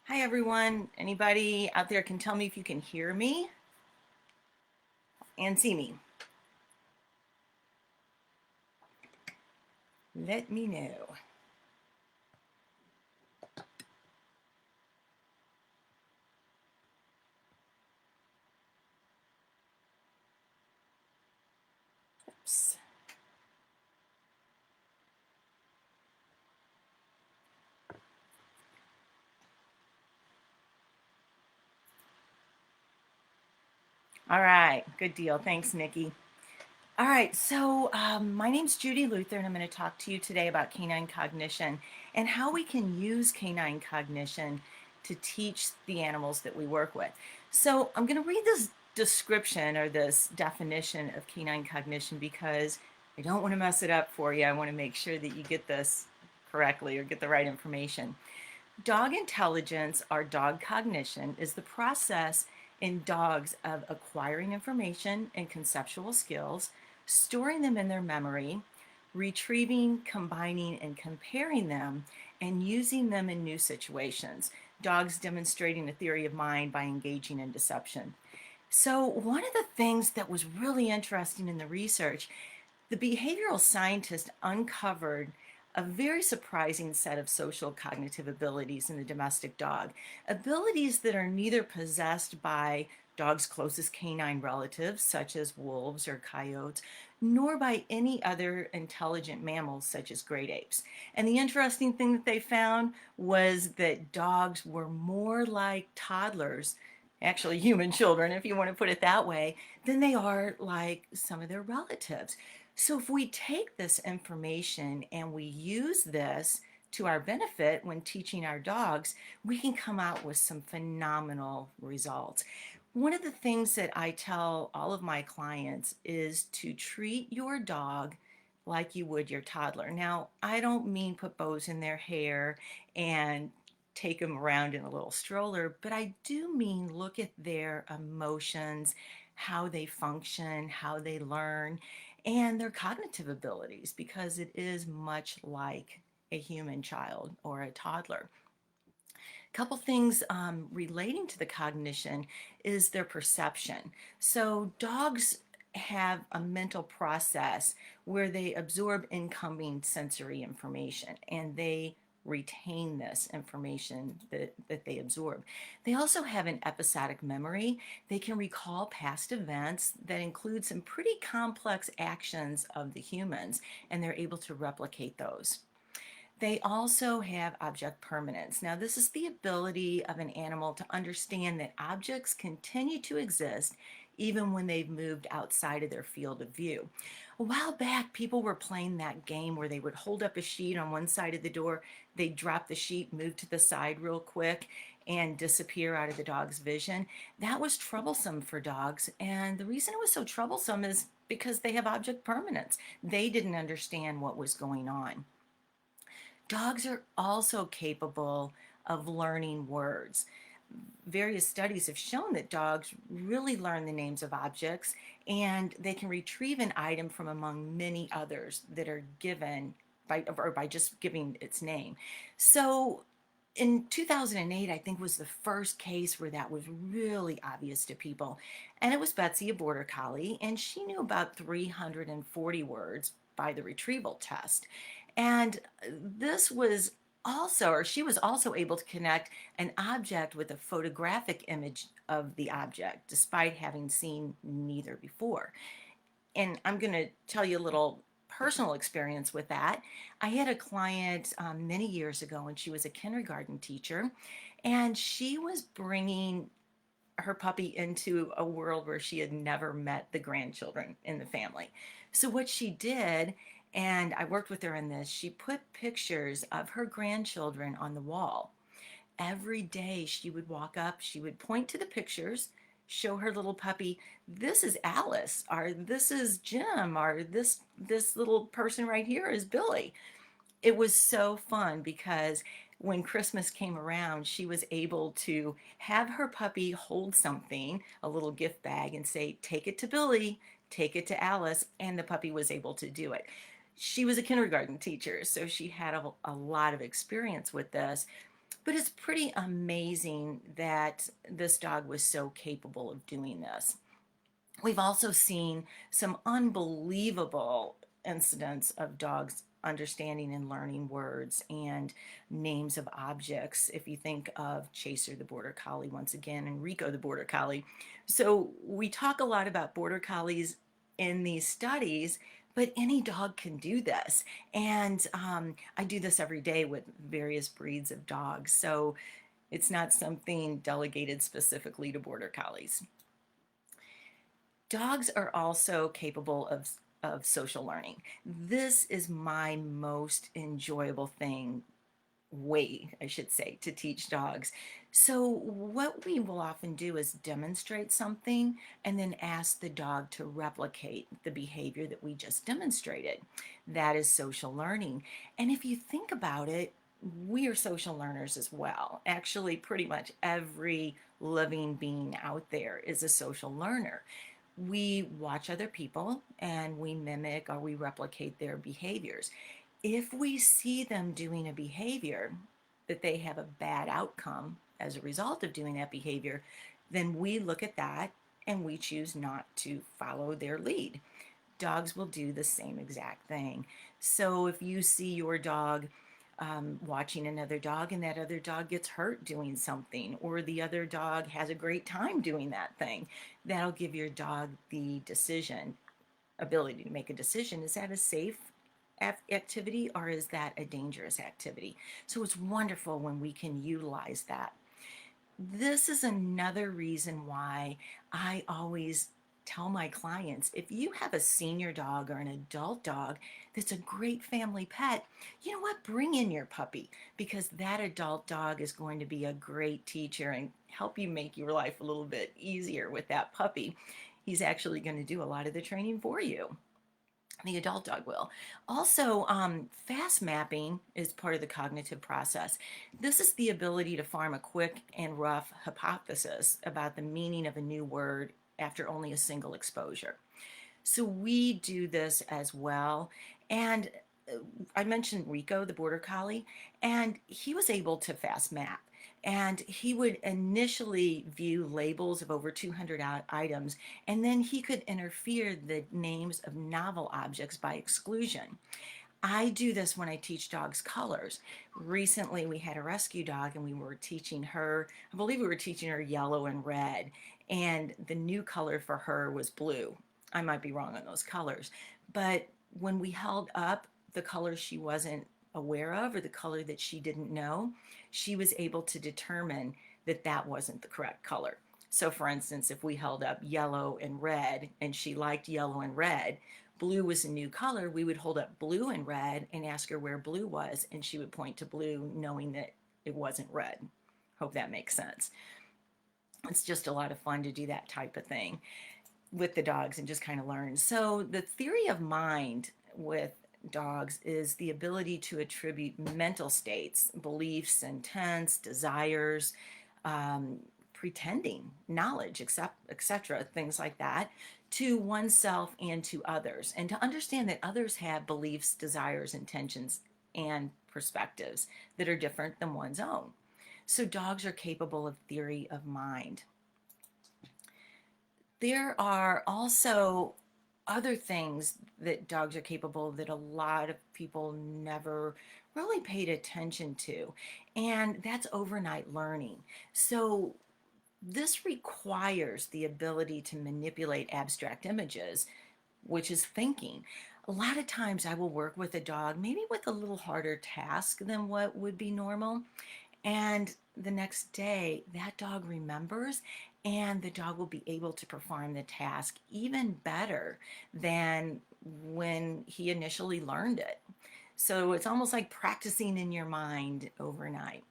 Hi everyone. Anybody out there can tell me if you can hear me and see me. Let me know. Oops. All right, good deal. Thanks, Nikki. All right, so my name's Judy Luther, and I'm going to talk to you today about canine cognition and how we can use canine cognition to teach the animals that we work with. So I'm going to read this description or this definition of canine cognition because I don't want to mess it up for you. I want to make sure that you get this correctly or get the right information. Dog intelligence, or dog cognition, is the process in dogs of acquiring information and conceptual skills, storing them in their memory, retrieving, combining, and comparing them, and using them in new situations. Dogs demonstrating a theory of mind by engaging in deception. So, one of the things that was really interesting in the research, the behavioral scientist uncovered a very surprising set of social cognitive abilities in the domestic dog. Abilities that are neither possessed by dogs' closest canine relatives, such as wolves or coyotes, nor by any other intelligent mammals, such as great apes. And the interesting thing that they found was that dogs were more like toddlers, actually human children, if you want to put it that way, than they are like some of their relatives. So if we take this information and we use this to our benefit when teaching our dogs, we can come out with some phenomenal results. One of the things that I tell all of my clients is to treat your dog like you would your toddler. Now, I don't mean put bows in their hair and take them around in a little stroller, but I do mean look at their emotions, how they function, how they learn, and their cognitive abilities, because it is much like a human child or a toddler. A couple things relating to the cognition is their perception. So dogs have a mental process where they absorb incoming sensory information and they retain this information that they absorb. They also have an episodic memory. They can recall past events that include some pretty complex actions of the humans, and they're able to replicate those. They also have object permanence. Now, this is the ability of an animal to understand that objects continue to exist even when they've moved outside of their field of view. A while back, people were playing that game where they would hold up a sheet on one side of the door, they'd drop the sheet, move to the side real quick, and disappear out of the dog's vision. That was troublesome for dogs, and the reason it was so troublesome is because they have object permanence. They didn't understand what was going on. Dogs are also capable of learning words. Various studies have shown that dogs really learn the names of objects and they can retrieve an item from among many others that are given by just giving its name. So in 2008, I think was the first case where that was really obvious to people. And it was Betsy, a border collie, and she knew about 340 words by the retrieval test. And this was also, or she was also able to connect an object with a photographic image of the object, despite having seen neither before. And I'm going to tell you a little personal experience with that. I had a client many years ago, and she was a kindergarten teacher, and she was bringing her puppy into a world where she had never met the grandchildren in the family. So, what she did, and I worked with her on this, she put pictures of her grandchildren on the wall. Every day she would walk up, she would point to the pictures, show her little puppy, this is Alice, or this is Jim, or this little person right here is Billy. It was so fun because when Christmas came around, she was able to have her puppy hold something, a little gift bag, and say, take it to Billy, take it to Alice, and the puppy was able to do it. She was a kindergarten teacher, so she had a lot of experience with this. But it's pretty amazing that this dog was so capable of doing this. We've also seen some unbelievable incidents of dogs understanding and learning words and names of objects. If you think of Chaser the Border Collie once again and Rico the Border Collie. So we talk a lot about Border Collies in these studies, but any dog can do this. And I do this every day with various breeds of dogs. So it's not something delegated specifically to Border Collies. Dogs are also capable of social learning. This is my most enjoyable thing, way, I should say, to teach dogs. So, what we will often do is demonstrate something and then ask the dog to replicate the behavior that we just demonstrated. That is social learning. And if you think about it, we are social learners as well. Actually, pretty much every living being out there is a social learner. We watch other people and we mimic or we replicate their behaviors. If we see them doing a behavior that they have a bad outcome as a result of doing that behavior, then we look at that and we choose not to follow their lead. Dogs will do the same exact thing. So if you see your dog watching another dog and that other dog gets hurt doing something, or the other dog has a great time doing that thing, that'll give your dog the ability to make a decision. Is that a safe activity or is that a dangerous activity? So it's wonderful when we can utilize that. This is another reason why I always tell my clients, if you have a senior dog or an adult dog that's a great family pet, you know what? Bring in your puppy, because that adult dog is going to be a great teacher and help you make your life a little bit easier with that puppy. He's actually going to do a lot of the training for you. The adult dog will. Also, fast mapping is part of the cognitive process. This is the ability to form a quick and rough hypothesis about the meaning of a new word after only a single exposure. So we do this as well. And I mentioned Rico, the Border Collie, and he was able to fast map. And he would initially view labels of over 200 items, and then he could interfere the names of novel objects by exclusion. I do this when I teach dogs colors. Recently, we had a rescue dog and we were teaching her, I believe we were teaching her yellow and red, and the new color for her was blue. I might be wrong on those colors, but when we held up the color she wasn't aware of or the color that she didn't know, she was able to determine that that wasn't the correct color. So, for instance, if we held up yellow and red and she liked yellow and red, blue was a new color, we would hold up blue and red and ask her where blue was, and she would point to blue, knowing that it wasn't red. Hope that makes sense. It's just a lot of fun to do that type of thing with the dogs and just kind of learn. So, the theory of mind with dogs is the ability to attribute mental states, beliefs, intents, desires, pretending, knowledge, etc., things like that, to oneself and to others, and to understand that others have beliefs, desires, intentions, and perspectives that are different than one's own. So dogs are capable of theory of mind. There are also other things that dogs are capable of that a lot of people never really paid attention to, and that's overnight learning. So this requires the ability to manipulate abstract images, which is thinking. A lot of times I will work with a dog, maybe with a little harder task than what would be normal. And the next day, that dog remembers, and the dog will be able to perform the task even better than when he initially learned it. So it's almost like practicing in your mind overnight.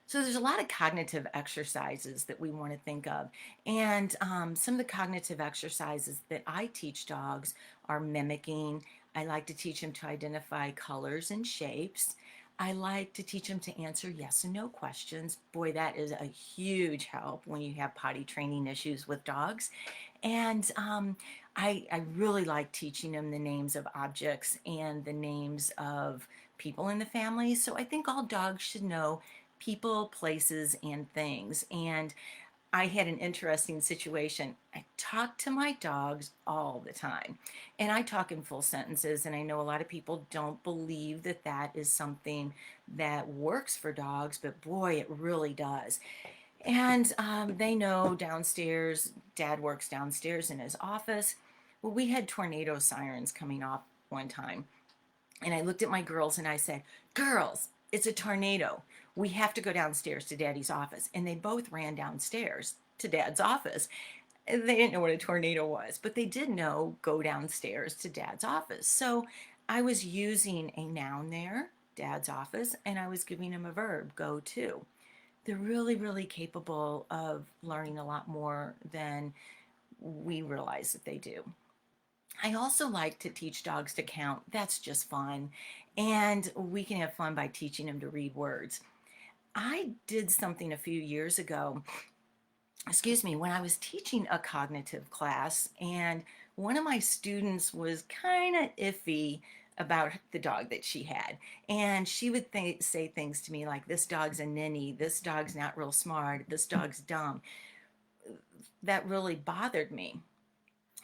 So there's a lot of cognitive exercises that we want to think of. And some of the cognitive exercises that I teach dogs are mimicking. I like to teach them to identify colors and shapes. I like to teach them to answer yes and no questions. Boy, that is a huge help when you have potty training issues with dogs. And I really like teaching them the names of objects and the names of people in the family. So I think all dogs should know people, places, and things. And I had an interesting situation. I talk to my dogs all the time, and I talk in full sentences. And I know a lot of people don't believe that that is something that works for dogs, but boy, it really does. And they know downstairs, Dad works downstairs in his office. Well, we had tornado sirens coming off one time. And I looked at my girls and I said, "Girls, it's a tornado. We have to go downstairs to Daddy's office." And they both ran downstairs to Dad's office. And they didn't know what a tornado was, but they did know go downstairs to Dad's office. So I was using a noun there, Dad's office, and I was giving them a verb, go to. They're really, really capable of learning a lot more than we realize that they do. I also like to teach dogs to count. That's just fun. And we can have fun by teaching them to read words. I did something a few years ago, excuse me, when I was teaching a cognitive class, and one of my students was kind of iffy about the dog that she had. And she would say things to me like, "This dog's a ninny, this dog's not real smart, this dog's dumb." That really bothered me.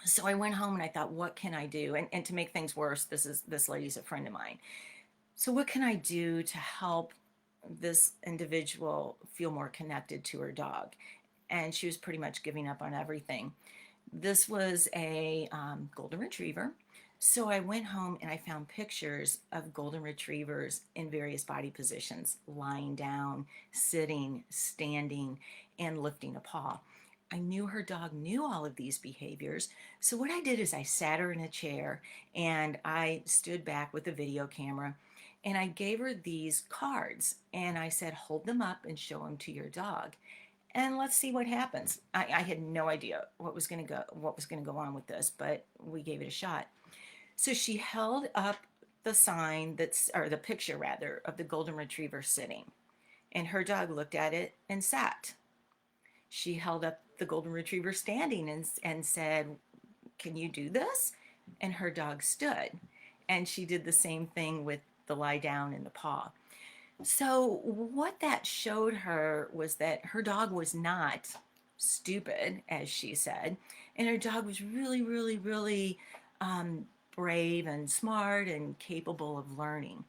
So I went home and I thought, what can I do? And to make things worse, this lady's a friend of mine. So what can I do to help this individual feel more connected to her dog? And she was pretty much giving up on everything. This was a golden retriever. So I went home and I found pictures of golden retrievers in various body positions, lying down, sitting, standing, and lifting a paw. I knew her dog knew all of these behaviors. So what I did is I sat her in a chair and I stood back with a video camera and I gave her these cards and I said, hold them up and show them to your dog. And let's see what happens. I had no idea what was going to go on with this, but we gave it a shot. So she held up the sign or the picture rather, of the golden retriever sitting, and her dog looked at it and sat. She held up the golden retriever standing and said, "Can you do this?" And her dog stood. And she did the same thing with the lie down and the paw. So, what that showed her was that her dog was not stupid, as she said, and her dog was really, really, really brave and smart and capable of learning.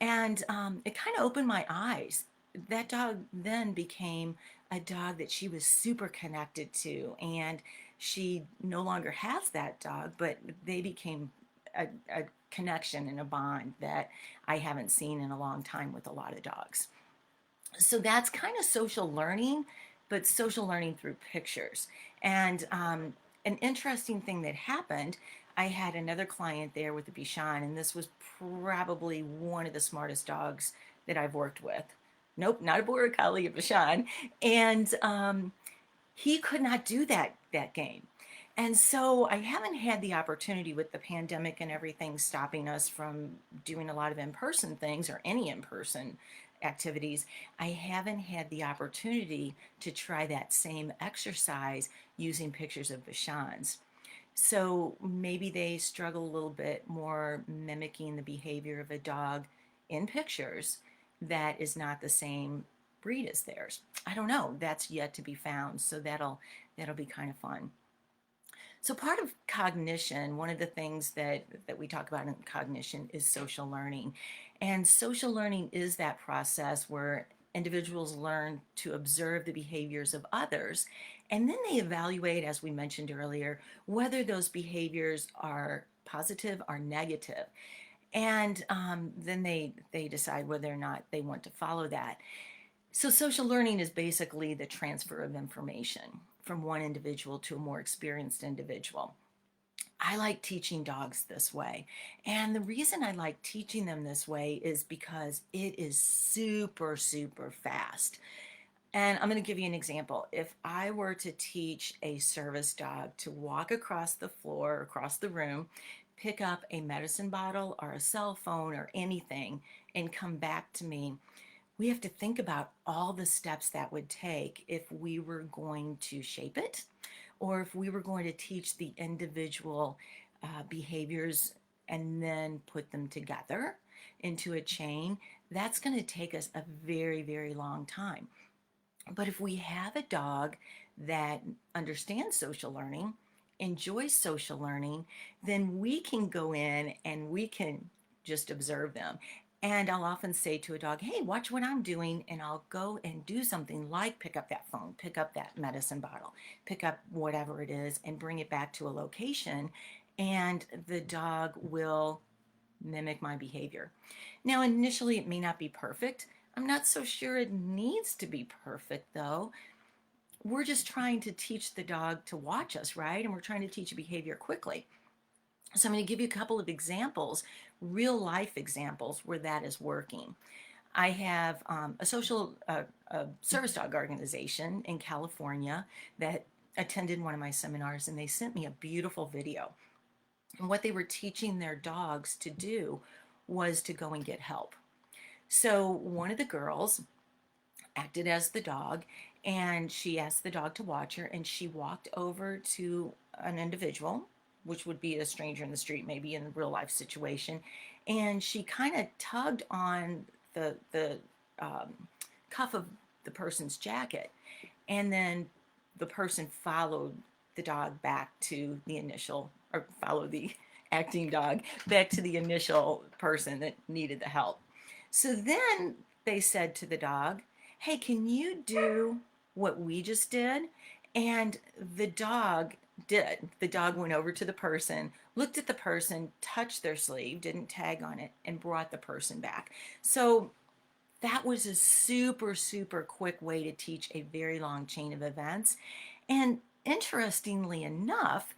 And it kind of opened my eyes. That dog then became a dog that she was super connected to, and she no longer has that dog, but they became a connection and a bond that I haven't seen in a long time with a lot of dogs. So that's kind of social learning, but social learning through pictures. And an interesting thing that happened, I had another client there with a Bichon, and this was probably one of the smartest dogs that I've worked with. Nope, not a Border Collie, a Bichon. And he could not do that game. And so I haven't had the opportunity with the pandemic and everything stopping us from doing a lot of in-person things or any in-person activities. I haven't had the opportunity to try that same exercise using pictures of Bichons. So maybe they struggle a little bit more mimicking the behavior of a dog in pictures that is not the same breed as theirs. I don't know. That's yet to be found. So that'll be kind of fun. So part of cognition, one of the things that we talk about in cognition is social learning. And social learning is that process where individuals learn to observe the behaviors of others, and then they evaluate, as we mentioned earlier, whether those behaviors are positive or negative. And then they decide whether or not they want to follow that. So social learning is basically the transfer of information from one individual to a more experienced individual. I like teaching dogs this way. And the reason I like teaching them this way is because it is super, super fast. And I'm going to give you an example. If I were to teach a service dog to walk across the floor, across the room, pick up a medicine bottle or a cell phone or anything, and come back to me, we have to think about all the steps that would take if we were going to shape it or if we were going to teach the individual behaviors and then put them together. into a chain, that's going to take us a very, very long time. But if we have a dog that understands social learning, enjoys social learning, then we can go in and we can just observe them. And I'll often say to a dog, hey, watch what I'm doing. And I'll go and do something like pick up that phone, pick up that medicine bottle, pick up whatever it is, and bring it back to a location. And the dog will mimic my behavior. Now, initially, it may not be perfect. I'm not so sure it needs to be perfect, though. We're just trying to teach the dog to watch us, right? And we're trying to teach a behavior quickly. So I'm going to give you a couple of examples, real life examples where that is working. I have a service dog organization in California that attended one of my seminars, and they sent me a beautiful video. And what they were teaching their dogs to do was to go and get help. So one of the girls acted as the dog, and she asked the dog to watch her, and she walked over to an individual, which would be a stranger in the street, maybe in a real life situation, and she kind of tugged on the cuff of the person's jacket, and then the person followed the dog back to the initial, or followed the acting dog back to the initial person that needed the help. So then they said to the dog, hey, can you do what we just did? And the dog did. The dog went over to the person, looked at the person, touched their sleeve, didn't tag on it, and brought the person back. So that was a super, super quick way to teach a very long chain of events. And interestingly enough,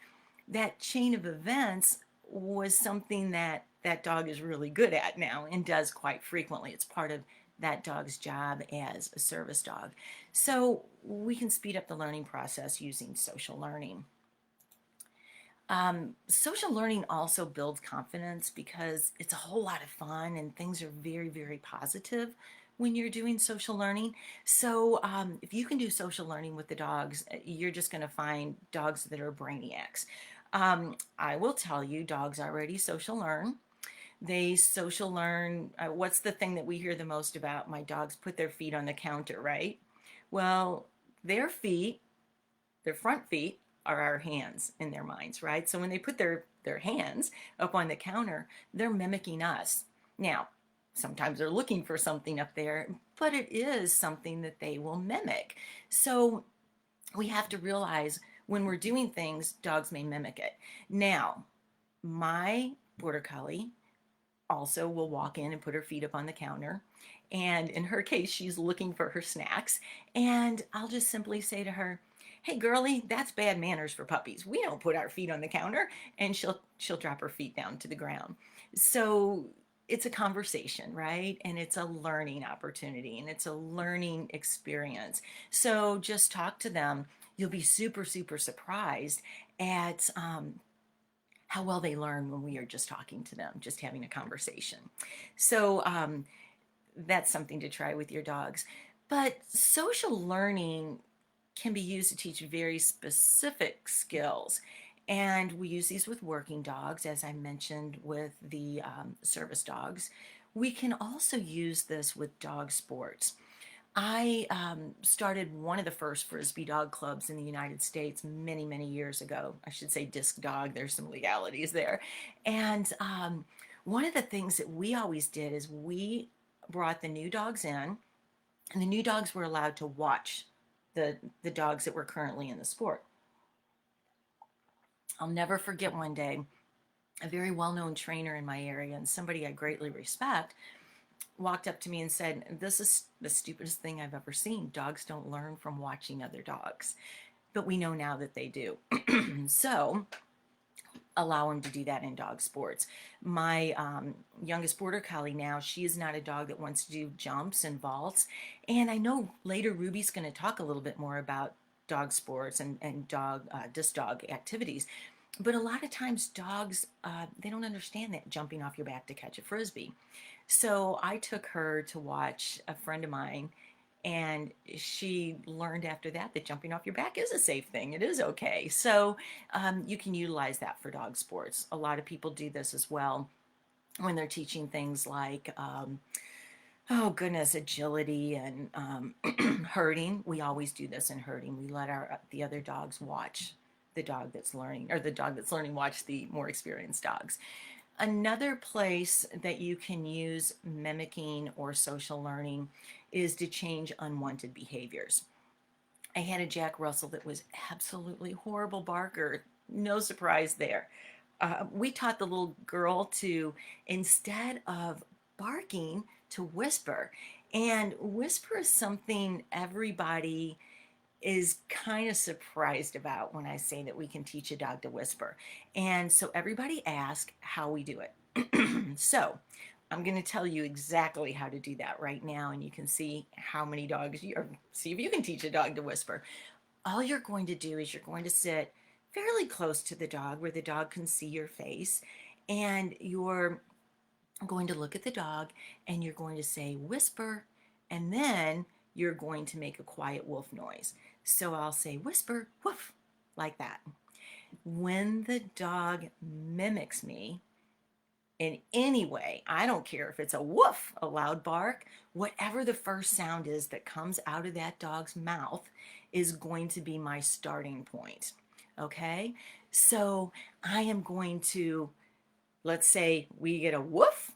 that chain of events was something that that dog is really good at now and does quite frequently. It's part of that dog's job as a service dog. So we can speed up the learning process using social learning. Social learning also builds confidence because it's a whole lot of fun and things are very, very positive when you're doing social learning. So if you can do social learning with the dogs, you're just going to find dogs that are brainiacs. I will tell you, dogs already social learn. They social learn. What's the thing that we hear the most about? My dogs put their feet on the counter, right? Well, their feet, their front feet, are our hands in their minds, right? So when they put their hands up on the counter, they're mimicking us. Now, sometimes they're looking for something up there, but it is something that they will mimic. So we have to realize when we're doing things, dogs may mimic it. Now, my border collie also will walk in and put her feet up on the counter. And in her case, she's looking for her snacks. And I'll just simply say to her, hey girlie, that's bad manners for puppies. We don't put our feet on the counter. And she'll drop her feet down to the ground. So it's a conversation, right? And it's a learning opportunity and it's a learning experience. So just talk to them. You'll be super, super surprised at how well they learn when we are just talking to them, just having a conversation. So that's something to try with your dogs. But social learning can be used to teach very specific skills. And we use these with working dogs, as I mentioned with the service dogs. We can also use this with dog sports. I started one of the first Frisbee dog clubs in the United States many, many years ago. I should say disc dog. There's some legalities there. And one of the things that we always did is we brought the new dogs in, and the new dogs were allowed to watch the dogs that were currently in the sport. I'll never forget one day, a very well-known trainer in my area and somebody I greatly respect walked up to me and said, this is the stupidest thing I've ever seen. Dogs don't learn from watching other dogs. But we know now that they do. So allow them to do that in dog sports. My youngest border collie now, she is not a dog that wants to do jumps and vaults. And I know later Ruby's going to talk a little bit more about dog sports and disc dog activities. But a lot of times dogs, they don't understand that jumping off your back to catch a Frisbee. So I took her to watch a friend of mine, and she learned after that that jumping off your back is a safe thing. It is okay. So you can utilize that for dog sports. A lot of people do this as well. when they're teaching things like, oh goodness, agility and herding. We always do this in herding. We let the other dogs watch the dog that's learning, or the dog that's learning watch the more experienced dogs. Another place that you can use mimicking or social learning is to change unwanted behaviors. I had a Jack Russell that was absolutely horrible barker. No surprise there. We taught the little girl to, instead of barking, to whisper. And whisper is something everybody is kind of surprised about when I say that we can teach a dog to whisper. And so everybody asks how we do it. So I'm going to tell you exactly how to do that right now, and you can see how many dogs you, or see if you can teach a dog to whisper. All you're going to do is you're going to sit fairly close to the dog where the dog can see your face, and you're going to look at the dog and you're going to say whisper, and then you're going to make a quiet wolf noise. So I'll say whisper, woof, like that. When the dog mimics me in any way, I don't care if it's a woof, a loud bark, whatever the first sound is that comes out of that dog's mouth is going to be my starting point. Okay? So I am going to, let's say we get a woof,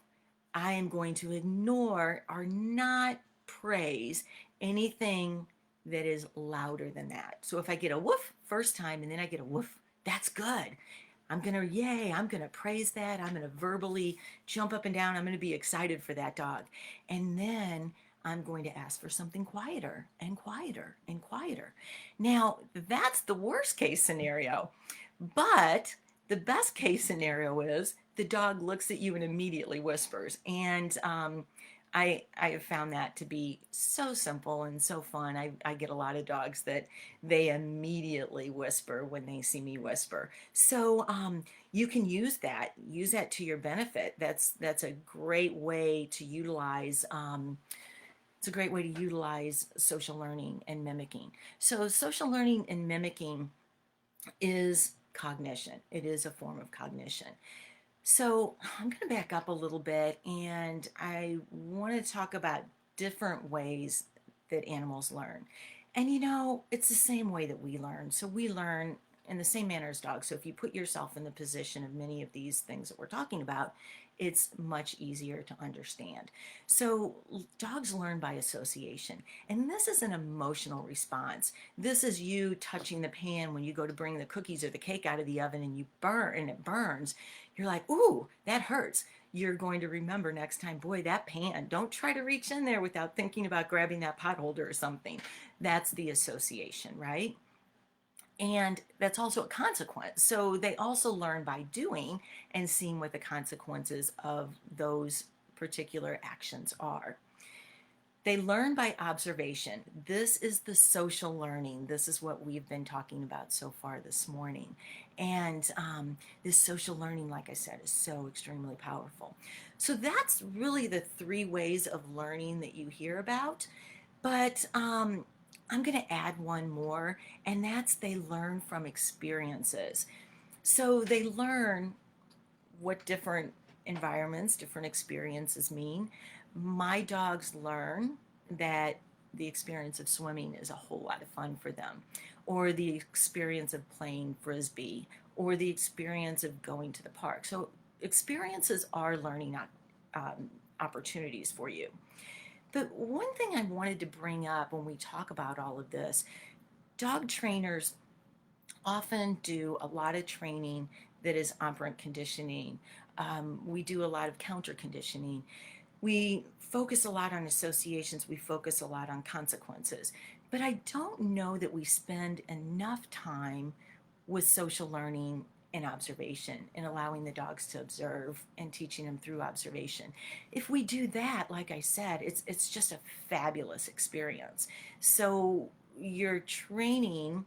I am going to ignore or not praise anything that is louder than that. So if I get a woof first time and then I get a woof, that's good. I'm going to, yay, I'm going to praise that. I'm going to verbally jump up and down. I'm going to be excited for that dog. And then I'm going to ask for something quieter and quieter and quieter. Now, that's the worst case scenario. But the best case scenario is the dog looks at you and immediately whispers. And I have found that to be so simple and so fun. I get a lot of dogs that they immediately whisper when they see me whisper. So you can use that to your benefit. That's a great way to utilize. It's a great way to utilize social learning and mimicking. So social learning and mimicking is cognition. It is a form of cognition. So I'm going to back up a little bit, and I want to talk about different ways that animals learn. And it's the same way that we learn. So we learn in the same manner as dogs. So if you put yourself in the position of many of these things that we're talking about, it's much easier to understand. So dogs learn by association, and this is an emotional response. This is you touching the pan when you go to bring the cookies or the cake out of the oven and you burn and it burns. You're like, ooh, that hurts. You're going to remember next time, boy, that pan, don't try to reach in there without thinking about grabbing that pot holder or something. That's the association, right? And that's also a consequence. So they also learn by doing and seeing what the consequences of those particular actions are. They learn by observation. This is the social learning. This is what we've been talking about so far this morning. And this social learning, like I said, is so extremely powerful. So that's really the three ways of learning that you hear about. But I'm going to add one more, and that's they learn from experiences. So they learn what different environments, different experiences mean. My dogs learn that the experience of swimming is a whole lot of fun for them, or the experience of playing frisbee, or the experience of going to the park. So experiences are learning opportunities for you. But one thing I wanted to bring up when we talk about all of this, dog trainers often do a lot of training that is operant conditioning. We do a lot of counter conditioning. We focus a lot on associations. We focus a lot on consequences. But I don't know that we spend enough time with social learning and observation and allowing the dogs to observe and teaching them through observation. If we do that, like I said, it's just a fabulous experience. So you're training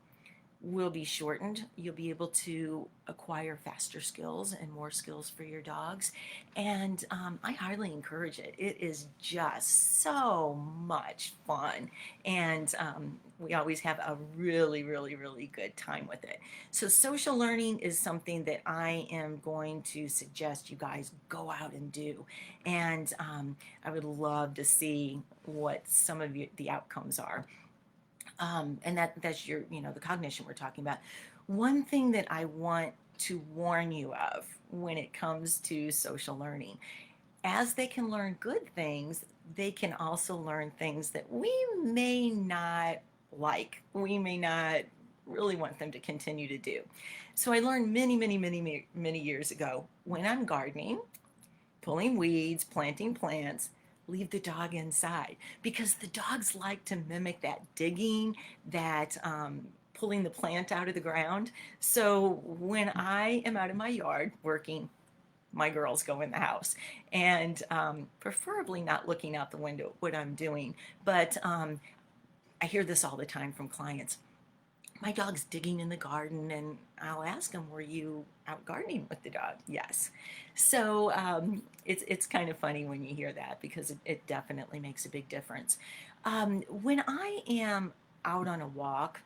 will be shortened. You'll be able to acquire faster skills and more skills for your dogs. And I highly encourage it. It is just so much fun. And we always have a really, really, really good time with it. So, social learning is something that I am going to suggest you guys go out and do. And I would love to see what some of the outcomes are. And that's your, the cognition we're talking about. One thing that I want to warn you of when it comes to social learning, as they can learn good things, they can also learn things that we may not like. We may not really want them to continue to do. So I learned many, many, many, many years ago, when I'm gardening, pulling weeds, planting plants, leave the dog inside, because the dogs like to mimic that digging, that pulling the plant out of the ground. So when I am out in my yard working, my girls go in the house, and preferably not looking out the window at what I'm doing. But I hear this all the time from clients. My dog's digging in the garden, and I'll ask them, were you out gardening with the dog? Yes. So it's kind of funny when you hear that, because it definitely makes a big difference. When I am out on a walk,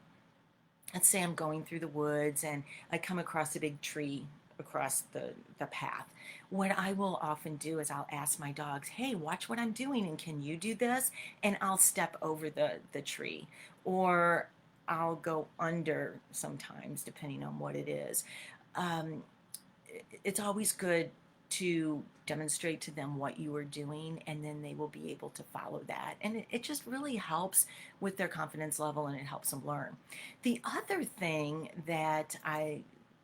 let's say I'm going through the woods and I come across a big tree across the path, what I will often do is I'll ask my dogs, hey, watch what I'm doing, and can you do this? And I'll step over the tree, or I'll go under sometimes, depending on what it is. Um, it's always good to demonstrate to them what you are doing, and then they will be able to follow that. And it just really helps with their confidence level, and it helps them learn. The other thing that I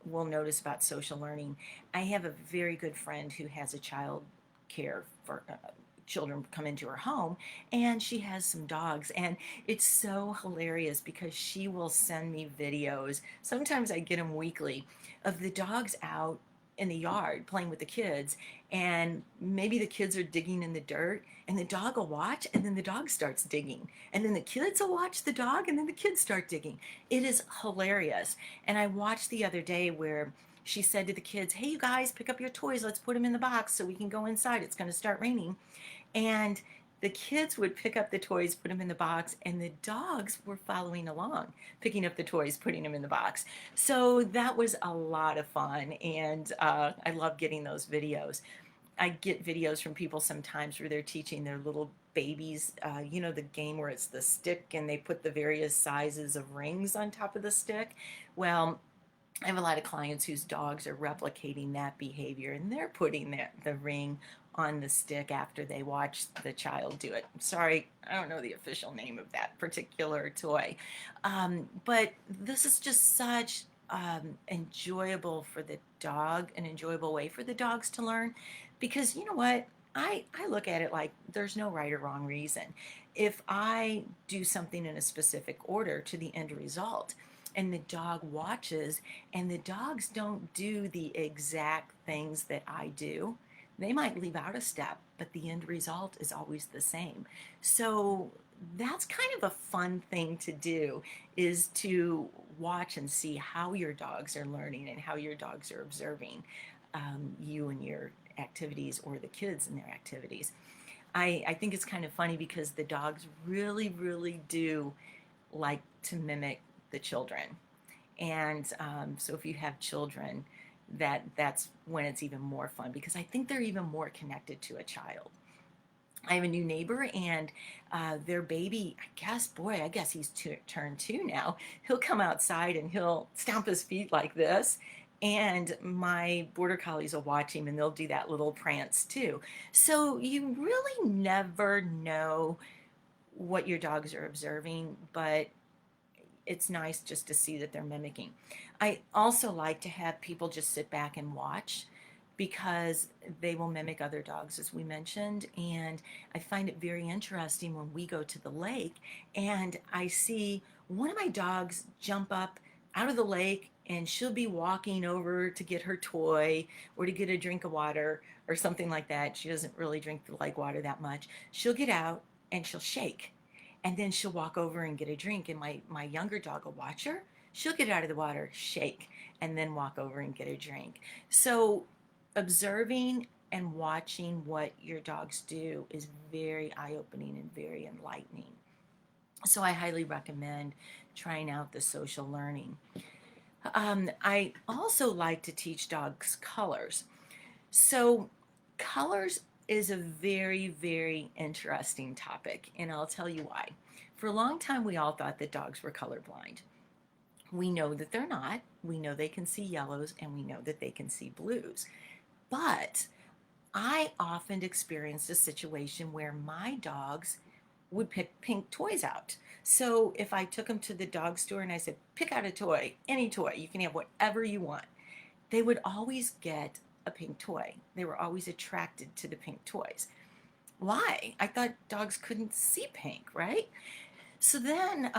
will notice about social learning, I have a very good friend who has a child care for children come into her home, and she has some dogs, and it's so hilarious because she will send me videos, sometimes I get them weekly, of the dogs out in the yard playing with the kids, and maybe the kids are digging in the dirt, and the dog will watch, and then the dog starts digging, and then the kids will watch the dog, and then the kids start digging. It is hilarious. And I watched the other day where she said to the kids, hey, you guys, pick up your toys, let's put them in the box so we can go inside, it's going to start raining. And the kids would pick up the toys, put them in the box, and the dogs were following along, picking up the toys, putting them in the box. So that was a lot of fun, and I love getting those videos. I get videos from people sometimes where they're teaching their little babies, the game where it's the stick and they put the various sizes of rings on top of the stick. Well, I have a lot of clients whose dogs are replicating that behavior, and they're putting the ring on the stick after they watch the child do it. Sorry, I don't know the official name of that particular toy. But this is just such enjoyable for the dog, an enjoyable way for the dogs to learn, because you know what? I look at it like there's no right or wrong reason. If I do something in a specific order to the end result, and the dog watches, and the dogs don't do the exact things that I do, they might leave out a step, but the end result is always the same. So that's kind of a fun thing to do, is to watch and see how your dogs are learning and how your dogs are observing you and your activities, or the kids and their activities. I think it's kind of funny because the dogs really, really do like to mimic the children. And so if you have children, that's when it's even more fun, because I think they're even more connected to a child. I have a new neighbor, and their baby, I guess he's turned two now. He'll come outside and he'll stomp his feet like this. And my border collies will watch him, and they'll do that little prance too. So you really never know what your dogs are observing, but it's nice just to see that they're mimicking. I also like to have people just sit back and watch, because they will mimic other dogs, as we mentioned. And I find it very interesting when we go to the lake and I see one of my dogs jump up out of the lake, and she'll be walking over to get her toy or to get a drink of water or something like that. She doesn't really drink the lake water that much. She'll get out and she'll shake, and then she'll walk over and get a drink, and my younger dog will watch her, she'll get out of the water, shake, and then walk over and get a drink. So observing and watching what your dogs do is very eye-opening and very enlightening. So I highly recommend trying out the social learning. I also like to teach dogs colors. So colors is a very, very interesting topic, and I'll tell you why. For a long time, we all thought that dogs were colorblind. We know that they're not. We know they can see yellows, and we know that they can see blues. But I often experienced a situation where my dogs would pick pink toys out. So if I took them to the dog store and I said, pick out a toy, any toy, you can have whatever you want, they would always get a pink toy. They were always attracted to the pink toys. Why? I thought dogs couldn't see pink, right? So then,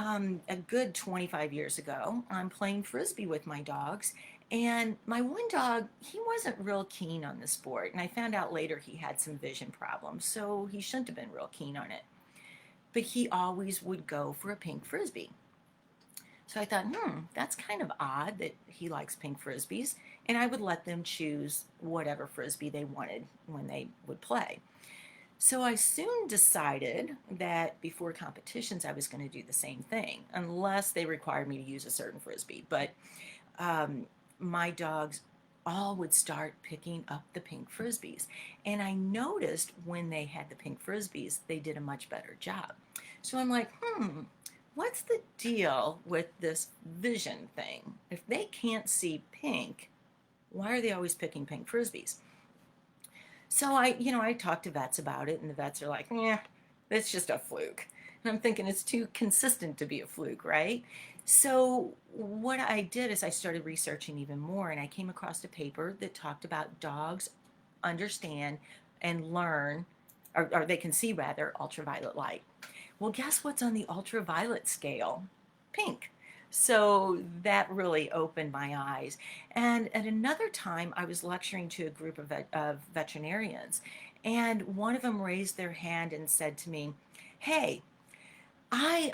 a good 25 years ago, I'm playing frisbee with my dogs, and my one dog, he wasn't real keen on the sport, and I found out later he had some vision problems, so he shouldn't have been real keen on it. But he always would go for a pink frisbee. So I thought, that's kind of odd that he likes pink frisbees, and I would let them choose whatever frisbee they wanted when they would play. So I soon decided that before competitions, I was going to do the same thing, unless they required me to use a certain frisbee. But my dogs all would start picking up the pink frisbees. And I noticed when they had the pink frisbees, they did a much better job. So I'm like, what's the deal with this vision thing? If they can't see pink, why are they always picking pink frisbees? So I talked to vets about it, and the vets are like, yeah, it's just a fluke. And I'm thinking it's too consistent to be a fluke, right? So what I did is I started researching even more, and I came across a paper that talked about dogs understand and learn, or they can see rather, ultraviolet light. Well, guess what's on the ultraviolet scale? Pink. So that really opened my eyes. And at another time, I was lecturing to a group of veterinarians, and one of them raised their hand and said to me, "Hey, I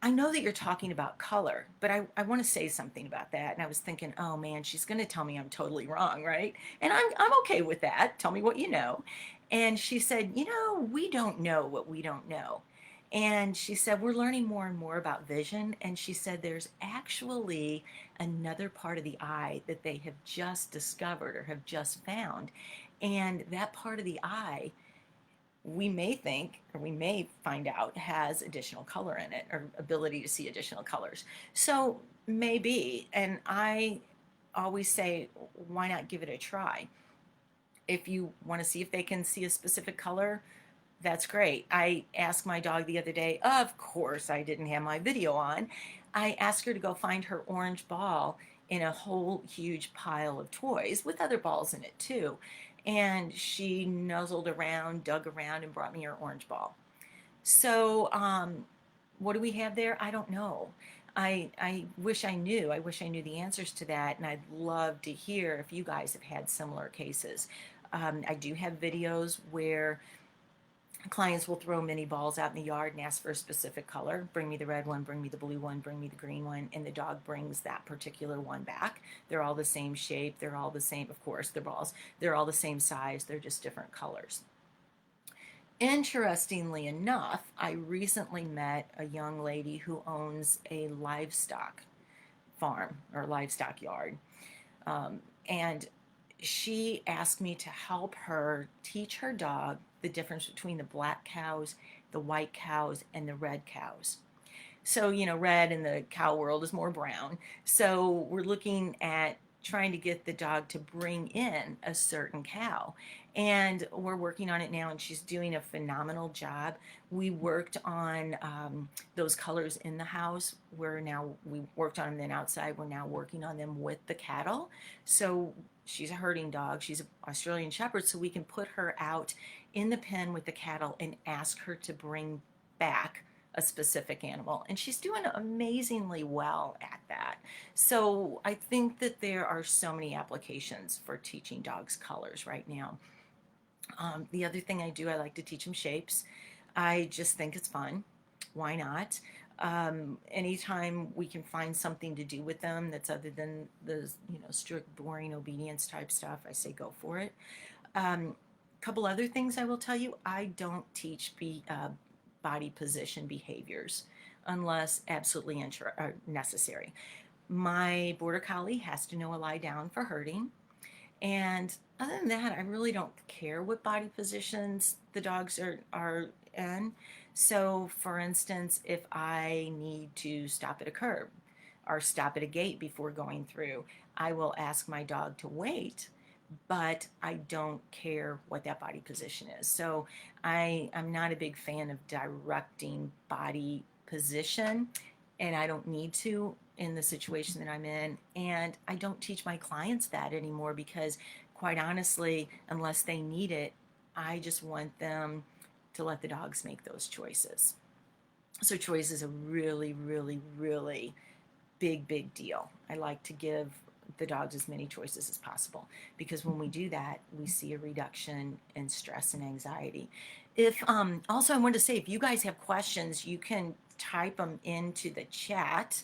I know that you're talking about color, but I want to say something about that." And I was thinking, oh man, she's going to tell me I'm totally wrong, right? And I'm okay with that. Tell me what you know. And she said, we don't know what we don't know. And she said, we're learning more and more about vision. And she said, there's actually another part of the eye that they have just discovered or have just found. And that part of the eye, we may think, or we may find out, has additional color in it or ability to see additional colors. So maybe, and I always say, why not give it a try? If you want to see if they can see a specific color, that's great. I asked my dog the other day, of course, I didn't have my video on. I asked her to go find her orange ball in a whole huge pile of toys with other balls in it too. And she nuzzled around, dug around, and brought me her orange ball. So, what do we have there? I don't know. I wish I knew. I wish I knew the answers to that, and I'd love to hear if you guys have had similar cases. I do have videos where clients will throw mini balls out in the yard and ask for a specific color. Bring me the red one, bring me the blue one, bring me the green one, and the dog brings that particular one back. They're all the same shape. They're all the same, of course, the balls. They're all the same size. They're just different colors. Interestingly enough, I recently met a young lady who owns a livestock farm or livestock yard. And she asked me to help her teach her dog the difference between the black cows, the white cows, and the red cows. So, red in the cow world is more brown. So we're looking at trying to get the dog to bring in a certain cow. And we're working on it now, and she's doing a phenomenal job. We worked on those colors in the house. We worked on them then outside. We're now working on them with the cattle. So she's a herding dog. She's an Australian Shepherd. So we can put her out in the pen with the cattle and ask her to bring back a specific animal, and she's doing amazingly well at that. So I think that there are so many applications for teaching dogs colors right now. The other thing I do, I like to teach them shapes. I just think it's fun. Why not? Anytime we can find something to do with them that's other than the, strict, boring obedience type stuff, I say go for it. Couple other things I will tell you: I don't teach body position behaviors unless absolutely necessary. My border collie has to know a lie down for herding. And other than that, I really don't care what body positions the dogs are in. So, for instance, if I need to stop at a curb or stop at a gate before going through, I will ask my dog to wait, but I don't care what that body position is. So I'm not a big fan of directing body position, and I don't need to in the situation that I'm in. And I don't teach my clients that anymore because, quite honestly, unless they need it, I just want them to let the dogs make those choices. So choice is a really, really, really big deal. I like to give the dogs as many choices as possible because when we do that, we see a reduction in stress and anxiety. If Also, I wanted to say, if you guys have questions, you can type them into the chat,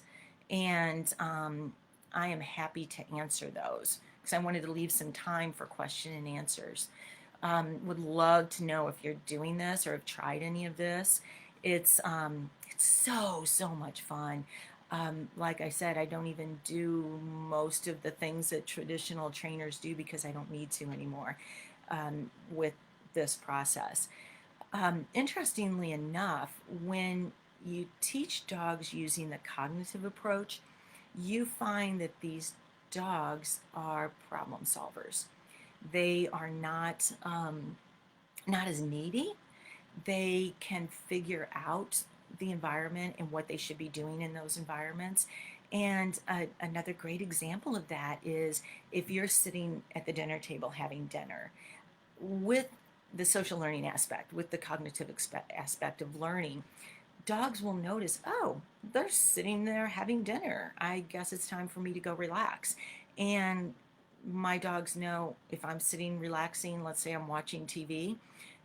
and I am happy to answer those because I wanted to leave some time for question and answers. Would love to know if you're doing this or have tried any of this. It's so much fun. Like I said, I don't even do most of the things that traditional trainers do because I don't need to anymore with this process. Interestingly enough, when you teach dogs using the cognitive approach, you find that these dogs are problem solvers. They are not as needy. They can figure out the environment and what they should be doing in those environments. And another great example of that is if you're sitting at the dinner table having dinner with the social learning aspect, with the cognitive aspect of learning, dogs will notice, oh, they're sitting there having dinner. I guess it's time for me to go relax. And my dogs know if I'm sitting relaxing, let's say I'm watching TV,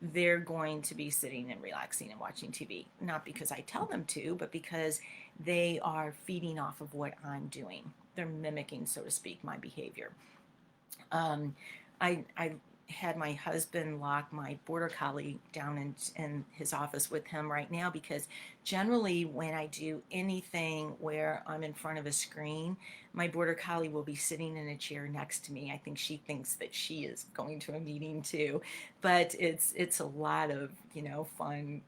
they're going to be sitting and relaxing and watching TV. Not because I tell them to, but because they are feeding off of what I'm doing. They're mimicking, so to speak, my behavior. Um, I had my husband lock my border collie down in his office with him right now because generally when I do anything where I'm in front of a screen, my border collie will be sitting in a chair next to me. I think she thinks that she is going to a meeting too, but it's a lot of fun.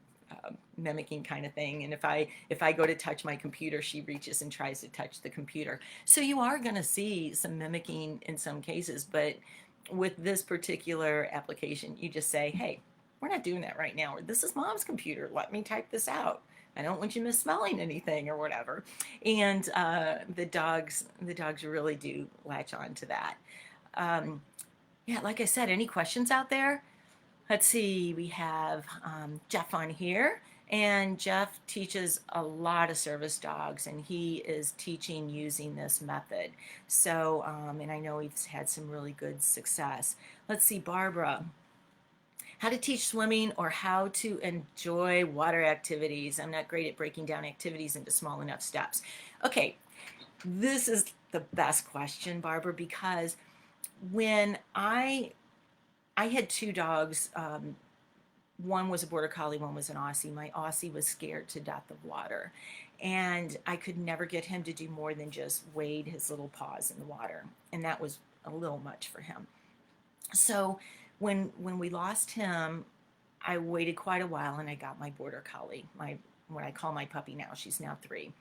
Mimicking kind of thing. And if I go to touch my computer, she reaches and tries to touch the computer. So you are going to see some mimicking in some cases, but with this particular application, you just say, hey, we're not doing that right now. Or this is mom's computer. Let me type this out. I don't want you missmelling anything or whatever. And the dogs really do latch on to that. Um, yeah, like I said, any questions out there? Let's see, we have Jeff on here, and Jeff teaches a lot of service dogs, and he is teaching using this method. So, and I know he's had some really good success. Let's see, Barbara, how to teach swimming or how to enjoy water activities. I'm not great at breaking down activities into small enough steps. Okay, this is the best question, Barbara, because when I had two dogs. One was a border collie, one was an Aussie. My Aussie was scared to death of water, and I could never get him to do more than just wade his little paws in the water, and that was a little much for him. So when we lost him, I waited quite a while, and I got my border collie, my what I call my puppy now. She's now 3.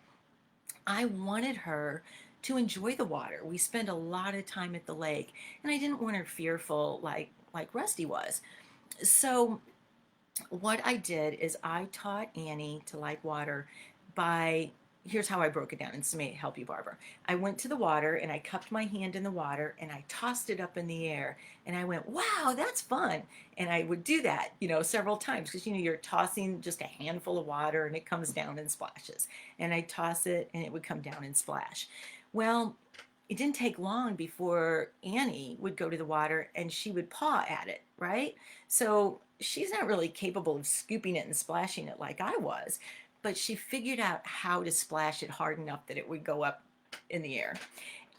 I wanted her to enjoy the water. We spent a lot of time at the lake, and I didn't want her fearful like Rusty was. So what I did is I taught Annie to like water by here's how I broke it down, and this may help you, Barbara. I went to the water and I cupped my hand in the water and I tossed it up in the air and I went, wow, that's fun. And I would do that, several times because you're tossing just a handful of water and it comes down and splashes. And I toss it and it would come down and splash. Well, it didn't take long before Annie would go to the water and she would paw at it, right? So she's not really capable of scooping it and splashing it like I was. but she figured out how to splash it hard enough that it would go up in the air.